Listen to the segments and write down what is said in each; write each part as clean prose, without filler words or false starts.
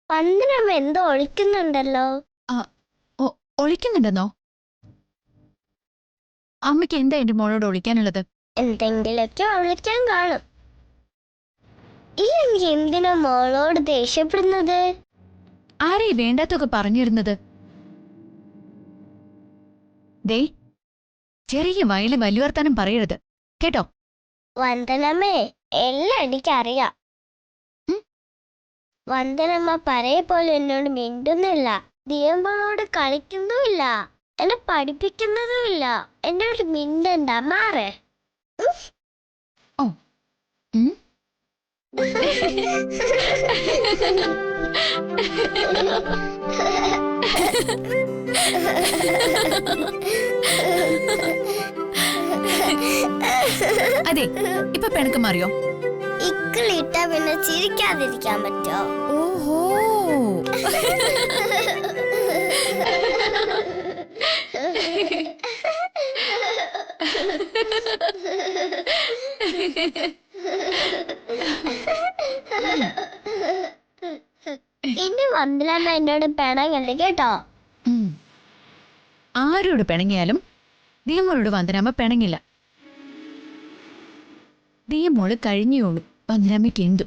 പന്തിനമ്മ എന്തോ ഒഴിക്കുന്നുണ്ടല്ലോ. ഒളിക്കുന്നുണ്ടെന്നോ? അമ്മയ്ക്ക് എന്താ എന്റെ മോളോട് ഒളിക്കാനുള്ളത്? എന്തെങ്കിലൊക്കെ ഒഴിക്കാൻ കാണും. ഇല്ലെങ്കിൽ എന്തിനാ മോളോട് ദേഷ്യപ്പെടുന്നത്? ആരെ വേണ്ടാത്തൊക്കെ പറഞ്ഞിരുന്നത്? ദേ, ചെറിയ വയല് വലിയ വർത്താനം പറയരുത് കേട്ടോ. വന്ദനമ്മേ, എല്ലാം എനിക്കറിയാം. വന്ദനമ്മ പഴയ പോലെ എന്നോട് മിണ്ടുന്നില്ല, ദിയമ്മളോട് കളിക്കുന്നുമില്ല, എന്നെ പഠിപ്പിക്കുന്നതുമില്ല. എന്നോട് മിണ്ടണ്ട, മാറ്. ഓ അതെ, ഇപ്പൊ പിണക്കം മാറിയോ? ഇക്കിളിട്ടാ പിന്നെ ചിരിക്കാതിരിക്കാൻ പറ്റോ? ഓഹോ. ഇനി വന്ദനമ്മ എന്നോട് പിണങ്ങല്ലേ കേട്ടോ. ആരോട് പിണങ്ങിയാലും ദിയമോളോട് വന്ദനാമ്മ പിണങ്ങില്ല. ദിയമോള് കഴിഞ്ഞോളൂ വന്ദനാമ്മയ്ക്ക് എന്തു.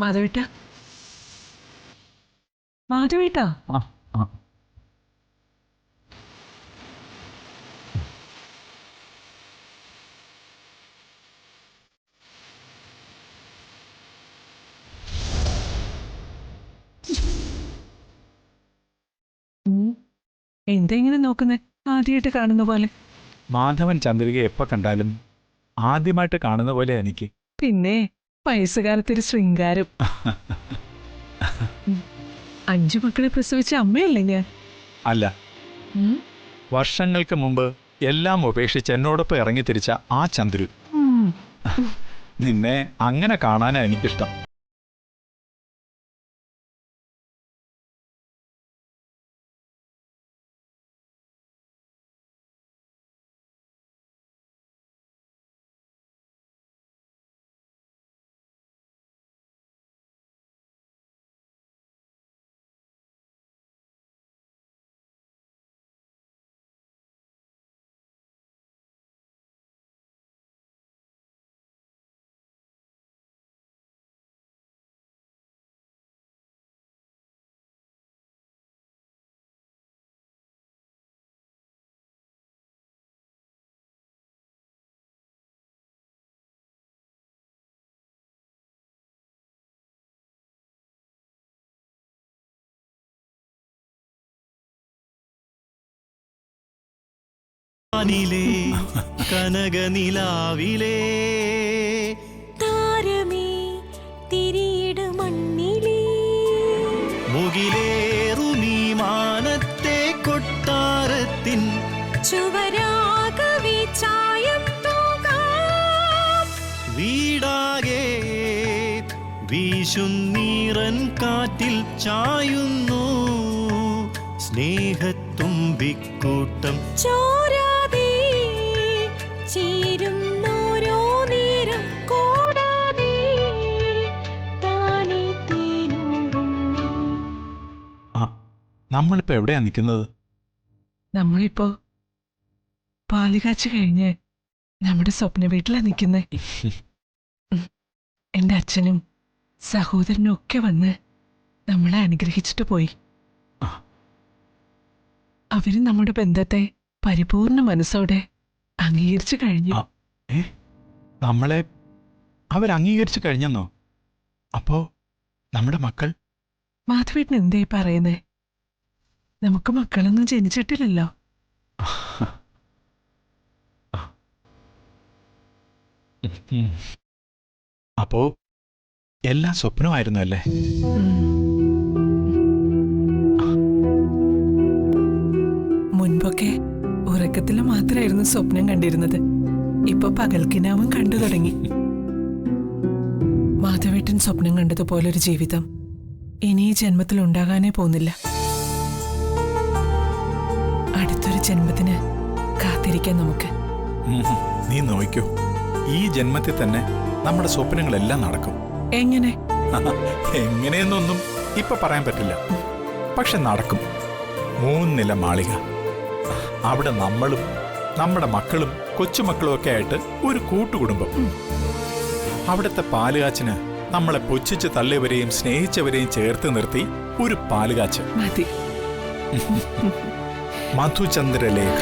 മാധവേട്ടാ, മാധവേട്ടാ. എന്തെങ്ങനെ നോക്കുന്നേ? ആദ്യമായിട്ട് കാണുന്ന പോലെ. മാധവൻ ചന്ദ്രിക എപ്പോൾ കണ്ടാലും ആദ്യമായിട്ട് കാണുന്ന പോലെ എനിക്ക്. പിന്നെ വയസ്സുകാലത്തൊരു ശൃംഗാരം. 5 മക്കളെ പ്രസവിച്ച അമ്മയല്ലേ ഞാൻ? അല്ല, വർഷങ്ങൾക്ക് മുമ്പ് എല്ലാം ഉപേക്ഷിച്ച് എന്നോടൊപ്പം ഇറങ്ങിത്തിരിച്ച ആ ചന്ദ്രു. നിന്നെ അങ്ങനെ കാണാനാ എനിക്കിഷ്ടം. കനകനിലാവിലേ താരമേ തിരിയിട മണ്ണിലേ മുകിലേറുമീ മാനത്തെ കൊട്ടാരത്തിൻ ചുവരാകവേ ചായം തൂകാം വീടാകെ വീശുന്നീറൻ കാറ്റിൽ ചായുന്നു സ്നേഹത്തുമ്പിക്കൂട്ടം ചോരാതെ ചേരുന്നോരോ നേരം കൂടാതെ താനേ തേനൂറും ആ, നമ്മളിപ്പോൾ എവിടെയാ നിൽക്കുന്നത്? നമ്മളിപ്പോ പാലുകാച്ച് കഴിഞ്ഞ് നമ്മുടെ സ്വപ്ന വീട്ടിലാ നിൽക്കുന്നേ. എന്റെ അച്ഛനും സഹോദരനും ഒക്കെ വന്ന് നമ്മളെ അനുഗ്രഹിച്ചിട്ട് പോയി. അവര് നമ്മുടെ ബന്ധത്തെ പരിപൂർണ മനസ്സോടെ അംഗീകരിച്ചു കഴിഞ്ഞു. നമ്മളെ അവരംഗീകരിച്ചു കഴിഞ്ഞെന്നോ? അപ്പോ നമ്മുടെ മക്കൾ? മാധവേട്ടൻ എന്തേ പറയുന്നേ? നമുക്ക് മക്കളൊന്നും ജനിച്ചിട്ടില്ലല്ലോ. അപ്പോ എല്ലാം സ്വപ്നമായിരുന്നു അല്ലേ? മുൻപൊക്കെ ഉറക്കത്തിൽ മാത്രമായിരുന്നു സ്വപ്നം കണ്ടിരുന്നത്. ഇപ്പൊ പകൽക്കിനാവും കണ്ടു തുടങ്ങി. മാധവേട്ടൻ സ്വപ്നം കണ്ടതുപോലൊരു ജീവിതം ഇനി ഈ ജന്മത്തിൽ ഉണ്ടാകാനേ പോകുന്നില്ല. അടുത്തൊരു ജന്മത്തിന് കാത്തിരിക്കാൻ നമുക്ക്. നീ നോക്കൂ, ഈ ജന്മത്തിൽ തന്നെ നമ്മുടെ സ്വപ്നങ്ങളെല്ലാം നടക്കും. എങ്ങനെ? എങ്ങനെയെന്നൊന്നും ഇപ്പൊ പറയാൻ പറ്റില്ല, പക്ഷെ നടക്കും. 3 നില മാളിക, അവിടെ നമ്മളും നമ്മുടെ മക്കളും കൊച്ചുമക്കളും ഒക്കെ ആയിട്ട് ഒരു കൂട്ടുകുടുംബം. അവിടുത്തെ പാലുകാച്ചിന് നമ്മളെ പുച്ഛിച്ച് തള്ളിയവരെയും സ്നേഹിച്ചവരെയും ചേർത്ത് നിർത്തി ഒരു പാലുകാച്ച്. മതി. മധുചന്ദ്രലേഖ.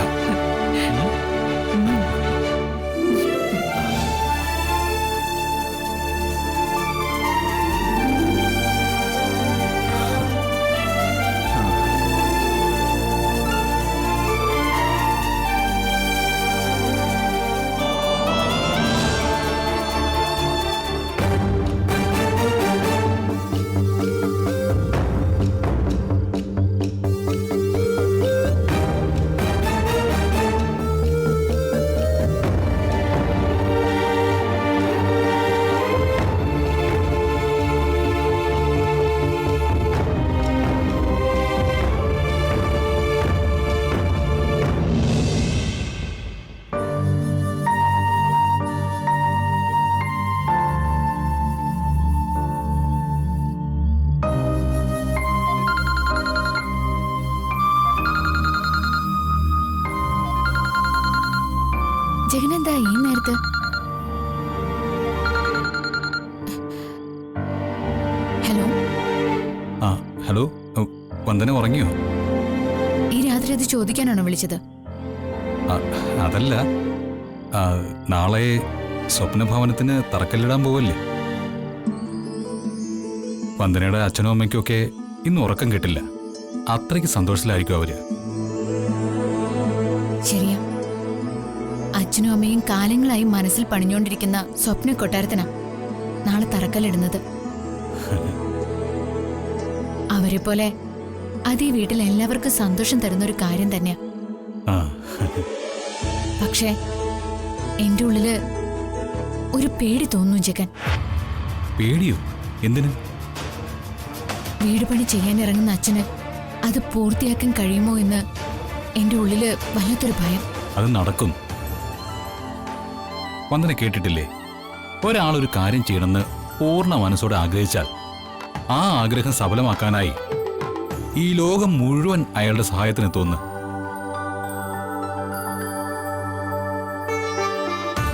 ജഗനെന്താ ഈ നേരത്ത്? ഹലോ. ഹലോ, വന്ദന ഉറങ്ങിയോ? ഈ രാത്രി അത് ചോദിക്കാനാണോ വിളിച്ചത്? അതല്ല, നാളെ സ്വപ്നഭവനത്തിന് തറക്കല്ലിടാൻ പോവല്ലേ? വന്ദനയുടെ അച്ഛനും അമ്മയ്ക്കും ഒക്കെ ഇന്ന് ഉറക്കം കിട്ടില്ല. അത്രയ്ക്ക് സന്തോഷത്തിലായിരിക്കും അവര്. ശരിയാ, അച്ഛനും അമ്മയും കാലങ്ങളായി മനസ്സിൽ പണിഞ്ഞുകൊണ്ടിരിക്കുന്ന സ്വപ്ന കൊട്ടാരത്തിനാ നാളെ തറക്കല്ലിടുന്നത്. അവരെ പോലെ അത് ഈ വീട്ടിൽ എല്ലാവർക്കും സന്തോഷം തരുന്നൊരു കാര്യം തന്നെയാ. പക്ഷേ എന്റെ ഉള്ളില് ഒരു പേടി തോന്നുന്നു ജഗൻ. പേടിയോ? എന്തിന്? വീട് പണി ചെയ്യാൻ ഇറങ്ങുന്ന അച്ഛന് അത് പൂർത്തിയാക്കാൻ കഴിയുമോ എന്ന് എന്റെ ഉള്ളില് വല്ലാത്തൊരു ഭയം. അത് നടക്കും. വന്ദന കേട്ടിട്ടില്ലേ, ഒരാളൊരു കാര്യം ചെയ്യണമെന്ന് പൂർണ്ണ മനസ്സോടെ ആഗ്രഹിച്ചാൽ ആ ആഗ്രഹം സഫലമാക്കാനായി ഈ ലോകം മുഴുവൻ അയാളുടെ സഹായത്തിനെത്തുന്നു.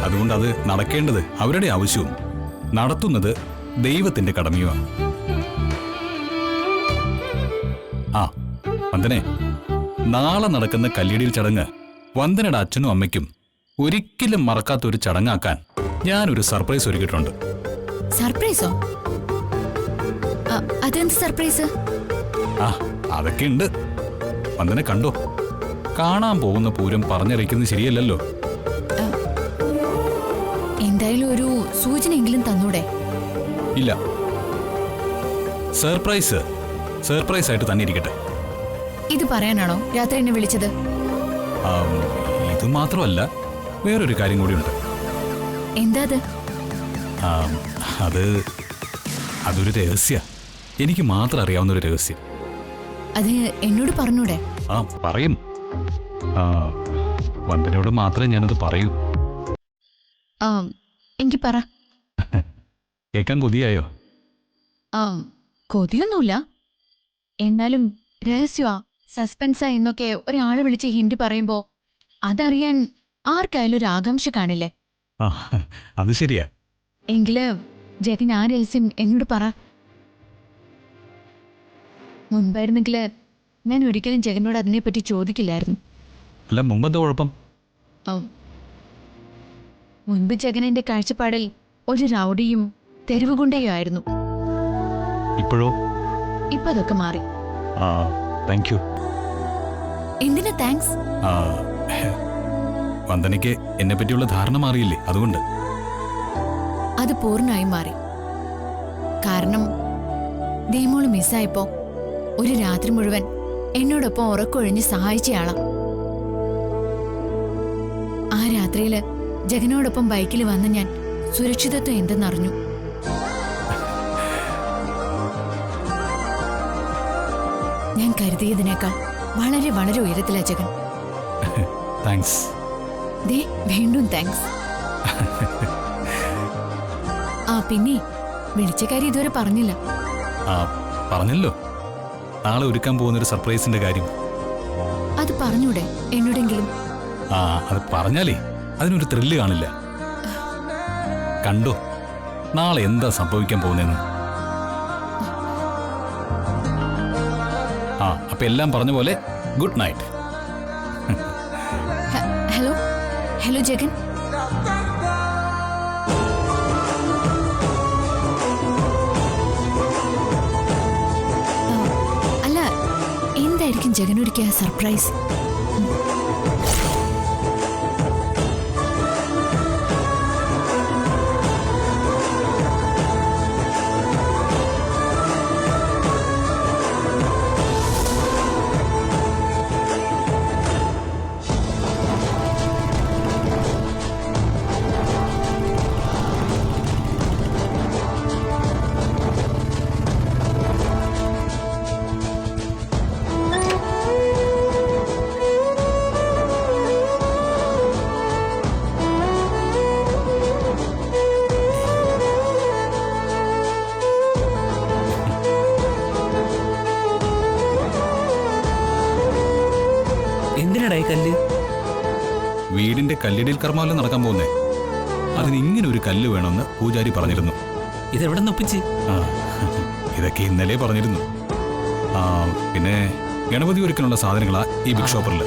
അതുകൊണ്ട് അത് നടക്കേണ്ടത് അവരുടെ ആവശ്യവും നടത്തുന്നത് ദൈവത്തിന്റെ കടമയുമാണ്. വന്ദനെ, നാളെ നടക്കുന്ന കല്ലിടിയിൽ ചടങ്ങ് വന്ദനയുടെ അച്ഛനും അമ്മയ്ക്കും ഒരിക്കലും മറക്കാത്തൊരു ചടങ്ങാക്കാൻ ഞാനൊരു സർപ്രൈസ് ഒരുക്കിയിട്ടുണ്ട്. സർപ്രൈസോ? അതെന്ത് സർപ്രൈസ്? അതൊക്കെ ഉണ്ട്. വന്ദനെ കണ്ടോ? കാണാൻ പോകുന്ന പൂരം പറഞ്ഞറിയിക്കുന്നത് ശരിയല്ലല്ലോ. എന്തായാലും ഒരു സൂചനയെങ്കിലും തന്നൂടെ? ഇല്ല, സർപ്രൈസ് സർപ്രൈസ് ആയിട്ട് തന്നെ ഇരിക്കട്ടെ. ഇത് പറയാനാണോ രാത്രി എന്നെ വിളിച്ചത്? ഇത് മാത്രമല്ല, വേറൊരു കാര്യം കൂടിയുണ്ട്. എന്താ അത്? അതൊരു രഹസ്യ, എനിക്ക് മാത്രം അറിയാവുന്ന ഒരു രഹസ്യം. അത് എന്നോട് പറഞ്ഞൂടെ? പറയും. വന്ദനയോട് മാത്രമേ ഞാനത് പറയൂ. എനിക്ക് പറ. കേൾക്കാൻ കൊതിയായോ? കൊതിയൊന്നുമില്ല, എന്നാലും രഹസ്യമാ, സസ്പെൻസാ എന്നൊക്കെ ഒരാള് വിളിച്ച് ഹിന്റ് പറയുമ്പോ അതറിയാൻ ആർക്കായാലും ഒരു ആകാംക്ഷ കാണില്ലേ? ആ അത് ശരിയാ. എങ്കില് ജഗൻ ആ രഹസ്യം എന്നോട് പറ. മുൻപായിരുന്നെങ്കില് ഞാൻ ഒരിക്കലും ജഗനോട് അതിനെപ്പറ്റി ചോദിക്കില്ലായിരുന്നു. അല്ല മുമ്പെന്താ കുഴപ്പം? മുൻപ് ജഗൻ എന്റെ കാഴ്ചപ്പാടിൽ ഒരു റൗഡിയും തെരുവുകൊണ്ടേയും ആയിരുന്നു. ഇപ്പോഴോ? ഇപ്പൊ അതൊക്കെ മാറി. ആ താങ്ക് യു. എന്തിനാ താങ്ക്സ്? ആ, വന്ദനയ്ക്ക് എന്നെ പറ്റിയുള്ള ധാരണ മാറിയില്ലേ, അതുകൊണ്ട്. അത് പൂർണ്ണമായും മാറി. കാരണം ദേമോള് മിസ്സായപ്പോ ഒരു രാത്രി മുഴുവൻ എന്നോടൊപ്പം ഉറക്കൊഴിഞ്ഞ് സഹായിച്ചയാളാ. ആ രാത്രിയില് ജഗനോടൊപ്പം ബൈക്കിൽ വന്ന് ഞാൻ സുരക്ഷിതത്വം എന്തെന്നറിഞ്ഞു. ഞാൻ കരുതിയതിനേക്കാൾ വളരെ വളരെ ഉയരത്തിലാ ജഗൻ. താങ്ക്സ്. ദേ വീണ്ടും താങ്ക്സ്. ആ പിന്നെ വിളിച്ച കാര്യം ഇതുവരെ പറഞ്ഞില്ല. ആ പറഞ്ഞല്ലോ, നാളെ ഒരുക്കാൻ പോകുന്നൊരു സർപ്രൈസിന്റെ കാര്യം. അത് പറഞ്ഞൂടെ എന്നോടെങ്കിലും? ആ അത് പറഞ്ഞാലേ അതിനൊരു ത്രില്ല് കാണില്ല. കണ്ടോ നാളെ എന്താ സംഭവിക്കാൻ പോകുന്നതെന്ന്. ആ അപ്പൊ എല്ലാം പറഞ്ഞ പോലെ good night. Hello hello Jagan. അല്ല എന്തായിരിക്കും ജഗനൊരുക്കിയ സർപ്രൈസ്? എന്തിനടായി കല്ല്? വീടിന്റെ കല്ലിടൽ കർമ്മമല്ല നടക്കാൻ പോകുന്നേ. അതിന് ഇങ്ങനെ ഒരു കല്ല് വേണമെന്ന് പൂജാരി പറഞ്ഞിരുന്നു. ഇതെവിടെ നിന്ന് ഒപ്പിച്ച്? ആ ഇതൊക്കെ ഇന്നലെ പറഞ്ഞിരുന്നു. ആ പിന്നെ ഗണപതി ഒരുക്കാനുള്ള സാധനങ്ങളാ ഈ ബിഗ് ഷോപ്പറിൽ.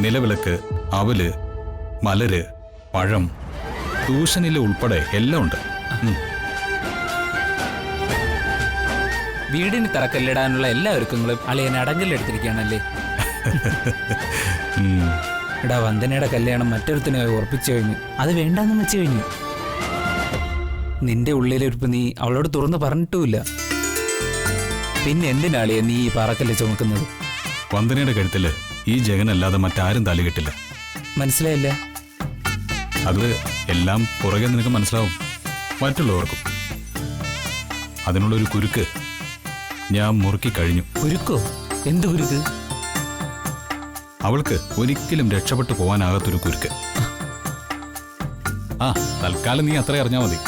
നിലവിളക്ക്, അവല്, മലര്, പഴം, ട്യൂഷനില് ഉൾപ്പെടെ എല്ലാം ഉണ്ട്. വീടിന് തറക്കല്ലിടാനുള്ള എല്ലാ ഒരുക്കങ്ങളും അളിയൻ അടങ്കല്ലെടുത്തിരിക്കുകയാണല്ലേ? എടാ വന്ദനയുടെ കല്യാണം മറ്റൊരുത്തിനെ ഉറപ്പിച്ചു കഴിഞ്ഞു. അത് വേണ്ടാന്ന് വെച്ചു കഴിഞ്ഞു. നിന്റെ ഉള്ളിലൊരുപ്പ് നീ അവളോട് തുറന്നു പറഞ്ഞിട്ടുമില്ല. പിന്നെ എന്തിനാളിയ നീ ഈ പാറക്കല്ല് ചുമക്കുന്നത്? വന്ദനയുടെ കഴുത്തില് ഈ ജഗനല്ലാതെ മറ്റാരും താലികെട്ടില്ല. മനസ്സിലായില്ല? അത് എല്ലാം പുറകെ നിനക്ക് മനസ്സിലാവും, മറ്റുള്ളവർക്കും. അതിനുള്ളൊരു കുരുക്ക് ഞാൻ മുറുക്കി കഴിഞ്ഞു. കുരുക്കോ? എന്ത് കുരുക്ക്? അവൾക്ക് ഒരിക്കലും രക്ഷപ്പെട്ടു പോകാനാകാത്തൊരു കുരുക്ക്. ആ തൽക്കാലം നീ അത്ര അറിഞ്ഞാൽ മതി.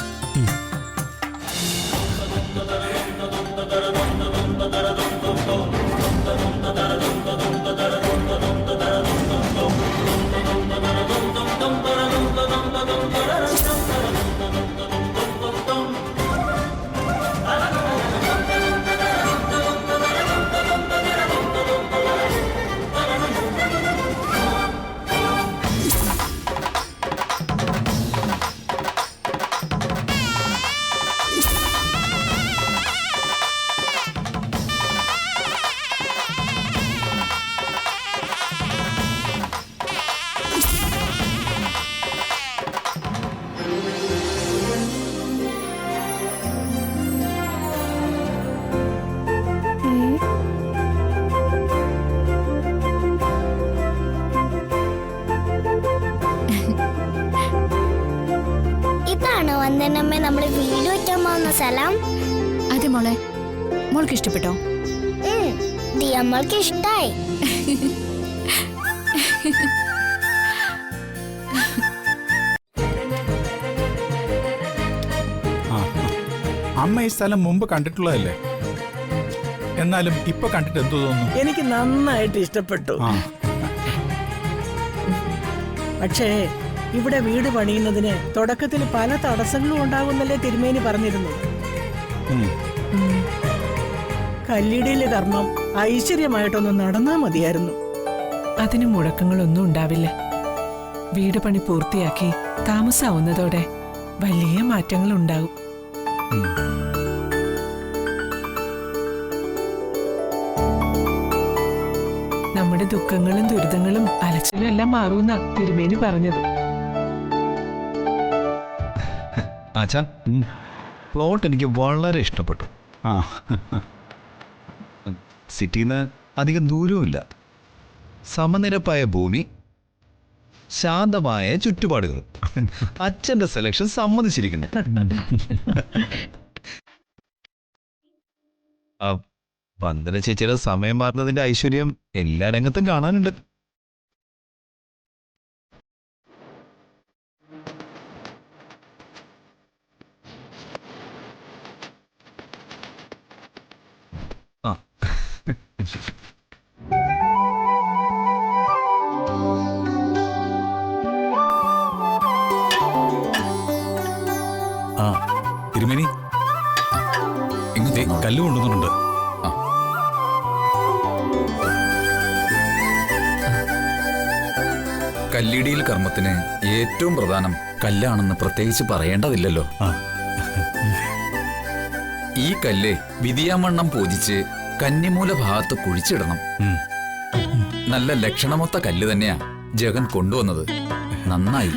ഇതാണോ വന്ദനമ്മ നമ്മള് വീട് വെക്കാൻ പോകുന്ന സ്ഥലം? അതെ മോളെ, മോൾക്ക് ഇഷ്ടപ്പെട്ടോ? ദിയമ്മൾക്ക് ഇഷ്ടായി. അമ്മ ഈ സ്ഥലം മുമ്പ് കണ്ടിട്ടുള്ളതല്ലേ? എന്നാലും ഇപ്പൊ കണ്ടിട്ട് എന്തു തോന്നുന്നു? എനിക്ക് നന്നായിട്ട് ഇഷ്ടപ്പെട്ടു. ആ പക്ഷേ ഇവിടെ വീട് പണിയുന്നതിന് തുടക്കത്തിൽ പല തടസ്സങ്ങളും ഉണ്ടാകുന്നല്ലേ തിരുമേനി പറഞ്ഞിരുന്നു. കല്ലിടിയിലെ കർമ്മം ഐശ്വര്യമായിട്ടൊന്ന് നടന്നാ മതിയായിരുന്നു. അതിന് മുടക്കങ്ങളൊന്നും ഉണ്ടാവില്ല. വീട് പണി പൂർത്തിയാക്കി താമസാവുന്നതോടെ വലിയ മാറ്റങ്ങൾ ഉണ്ടാകും. നമ്മുടെ ദുഃഖങ്ങളും ദുരിതങ്ങളും അലച്ചിലും എല്ലാം മാറുമെന്നാ തിരുമേനി പറഞ്ഞത്. ആച്ചാ, പ്ലോട്ട് എനിക്ക് വളരെ ഇഷ്ടപ്പെട്ടു. ആ സിറ്റിയിൽ നിന്ന് അധികം ദൂരവുമില്ല, സമനിരപ്പായ ഭൂമി, ശാന്തമായ ചുറ്റുപാടുകൾ. അച്ഛൻ്റെ സെലക്ഷൻ സമ്മതിച്ചിരിക്കുന്നു. വന്ദന ചേച്ചിയുടെ സമയം മാറുന്നതിന്റെ ഐശ്വര്യം എല്ലാ രംഗത്തും കാണാനുണ്ട്. ആ ആ തിരുമേനി ഇങ്ങനത്തെ കല്ല് കൊണ്ടുവന്നിട്ടുണ്ട്. കല്ലിടിയിൽ കർമ്മത്തിന് ഏറ്റവും പ്രധാനം കല്ലാണെന്ന് പ്രത്യേകിച്ച് പറയേണ്ടതില്ലല്ലോ. ഈ കല്ല് വിധിയാമണ്ണം പൂജിച്ച് കന്നിമൂല ഭാഗത്ത് കുഴിച്ചിടണം. നല്ല ലക്ഷണമൊത്ത കല്ല് തന്നെയാ ജഗൻ കൊണ്ടുവന്നത്. നന്നായി.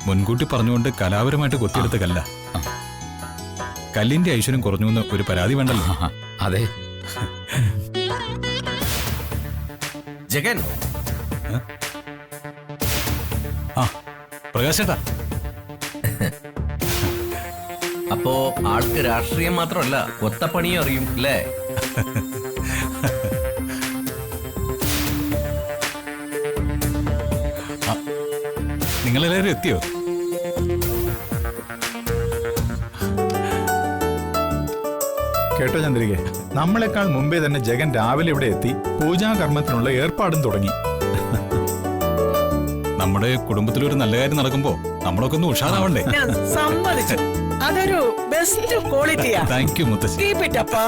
മുൻകൂട്ടി പറഞ്ഞുകൊണ്ട് കലാപരമായിട്ട് കൊത്തിയെടുത്ത കല്ല. കല്ലിന്റെ ഐശ്വര്യം കുറഞ്ഞു എന്ന് ഒരു പരാതി വേണ്ടല്ലോ. അതെ. ജഗൻ, ആ പ്രകാശേട്ടാ. അപ്പോ ആൾക്ക് രാഷ്ട്രീയം മാത്രമല്ല കൊത്തപ്പണിയും അറിയും അല്ലേ? നിങ്ങളെല്ലാവരും എത്തിയോ? കേട്ടോ ചന്ദ്രിക, നമ്മളെക്കാൾ മുമ്പേ തന്നെ ജഗൻ രാവിലെ ഇവിടെ എത്തി പൂജാകർമ്മത്തിനുള്ള ഏർപ്പാടും തുടങ്ങി. നമ്മുടെ കുടുംബത്തിലൊരു നല്ല കാര്യം നടക്കുമ്പോ നമ്മളൊക്കെ ഒന്ന് ഉഷാറാവണ്ടേ? ഞാൻ സമ്മതിച്ചു. അതൊരു ബെസ്റ്റ് ക്വാളിറ്റിയാ. താങ്ക് യു മുത്തശ്ശി. Keep it up, ആ.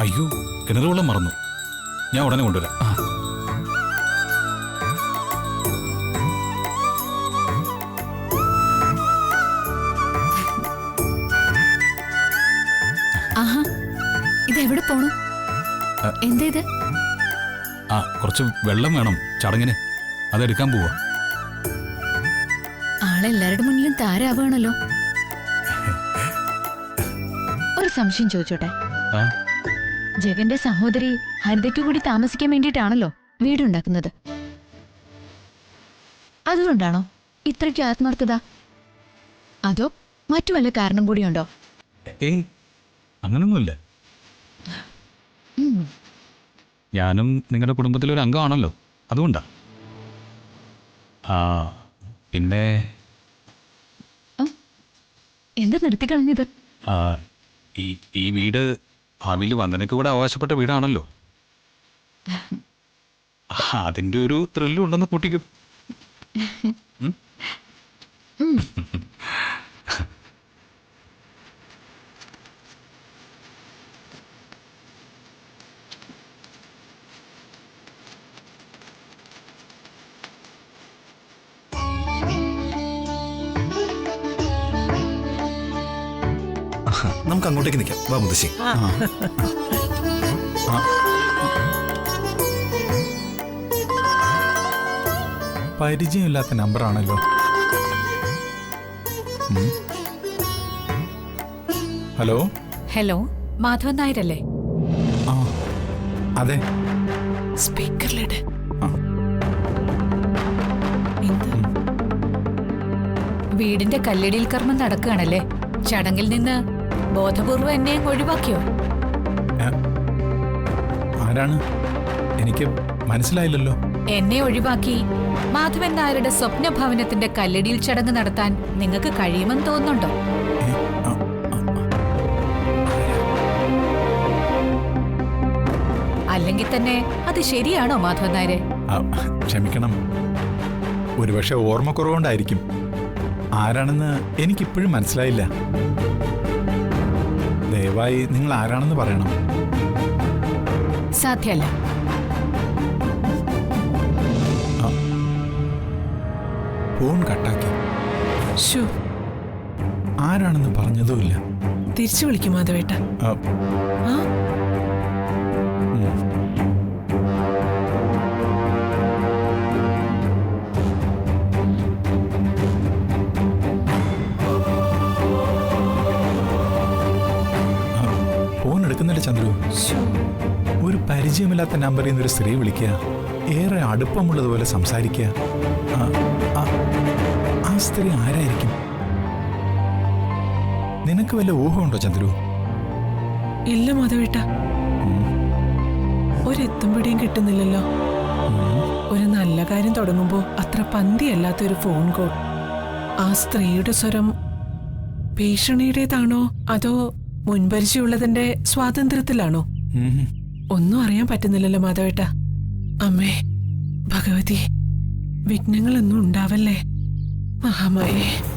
അയ്യോ, കിണർ വെള്ളം മറന്നു. ഞാൻ ഉടനെ കൊണ്ടുവരാം. ആഹാ, ഇതെവിടെ പോണു? എന്താ ഇത്? ആ കുറച്ച് വെള്ളം വേണം ചടങ്ങിന്, അതെടുക്കാൻ പോവാ. ആളെല്ലാരുടെ മുന്നിലും താരാവാണല്ലോ. ഒരു സംശയം ചോദിച്ചോട്ടെ? ആ? ജഗന്റെ സഹോദരി ഹരിതയ്ക്ക് കൂടി താമസിക്കാൻ വേണ്ടിയിട്ടാണല്ലോ വീടുണ്ടാക്കുന്നത്. അതുകൊണ്ടാണോ ഇത്രയ്ക്ക് ആത്മാർത്ഥത? അതോ മറ്റു വല്ല കാരണം കൂടിയുണ്ടോ? ഏയ് അങ്ങനൊന്നുമില്ല. ഞാനും നിങ്ങളുടെ കുടുംബത്തിലൊരു അംഗമാണല്ലോ, അതുകൊണ്ടാ. ആ പിന്നെ എന്താ നിർത്തിക്കളഞ്ഞത്? ഈ വീട് ഭാവിയിൽ വന്ദനയ്ക്ക് കൂടെ അവകാശപ്പെട്ട വീടാണല്ലോ. അതിന്റെ ഒരു ത്രില്ലും ഉണ്ടെന്ന് കൂട്ടിക്കും. നമുക്ക് അങ്ങോട്ടേക്ക് നിൽക്കാം. വാ മുത്തശ്ശി. പരിചയമില്ലാത്ത നമ്പറാണല്ലോ. ഹലോ. ഹലോ, മാധവൻ നായരല്ലേ? ആ അതെ. സ്പീക്കറിലിട്. വീടിന്റെ കല്ലിടിയിൽ കർമ്മം നടക്കുകയാണല്ലേ? ചടങ്ങിൽ നിന്ന് ബോധപൂർവം എന്നെ ഒഴിവാക്കിയോ? ആരാണ്? എനിക്ക് മനസ്സിലായില്ലല്ലോ. എന്നെ ഒഴിവാക്കി മാധവൻ നായരുടെ സ്വപ്ന ഭവനത്തിന്റെ കല്ലടിയിൽ ചടങ്ങ് നടത്താൻ നിങ്ങൾക്ക് കഴിയുമെന്ന് തോന്നുന്നുണ്ടോ? ഏ, ആ, അല്ലെങ്കിൽ തന്നെ അത് ശരിയാണോ മാധവൻ നായരെ? ആ, ക്ഷമിക്കണം, ഒരുപക്ഷെ ഓർമ്മക്കുറവുകൊണ്ടായിരിക്കും. ആരാണെന്ന് എനിക്കിപ്പോഴും മനസ്സിലായില്ല. ദയവായി നിങ്ങൾ ആരാണെന്ന് പറയണം. സാധ്യല്ല. ഫോൺ കട്ടാക്കി. ശോ, ആരാണെന്ന് പറഞ്ഞതുമില്ല. തിരിച്ചു വിളിക്കും മാധവേട്ട. ആ, ആ ഉം. ഫോൺ എടുക്കുന്നില്ല ചന്ദ്രു. ഒരു പരിചയമില്ലാത്ത നമ്പറിൽ നിന്ന് ഒരു സ്ത്രീ വിളിക്കുക, ഏറെ അടുപ്പമുള്ളതുപോലെ സംസാരിക്കുക. ആ സ്ത്രീ ആരായിരിക്കും? നിനക്ക് വല്ല ഊഹമുണ്ടോ ചന്ദ്രു? ഇല്ല മാധവേട്ട, ഒരെത്തും പിടിയും കിട്ടുന്നില്ലല്ലോ. ഒരു നല്ല കാര്യം തുടങ്ങുമ്പോ അത്ര പന്തിയല്ലാത്ത ഒരു ഫോൺ കോൾ. ആ സ്ത്രീയുടെ സ്വരം ഭീഷണിയുടേതാണോ അതോ മുൻപരിചയമുള്ളതിന്റെ സ്വാതന്ത്ര്യത്തിലാണോ? ഒന്നും അറിയാൻ പറ്റുന്നില്ലല്ലോ മാധവേട്ട. അമ്മേ ഭഗവതി, വിഘ്നങ്ങളൊന്നും ഉണ്ടാവല്ലേ. മഹാമായേ.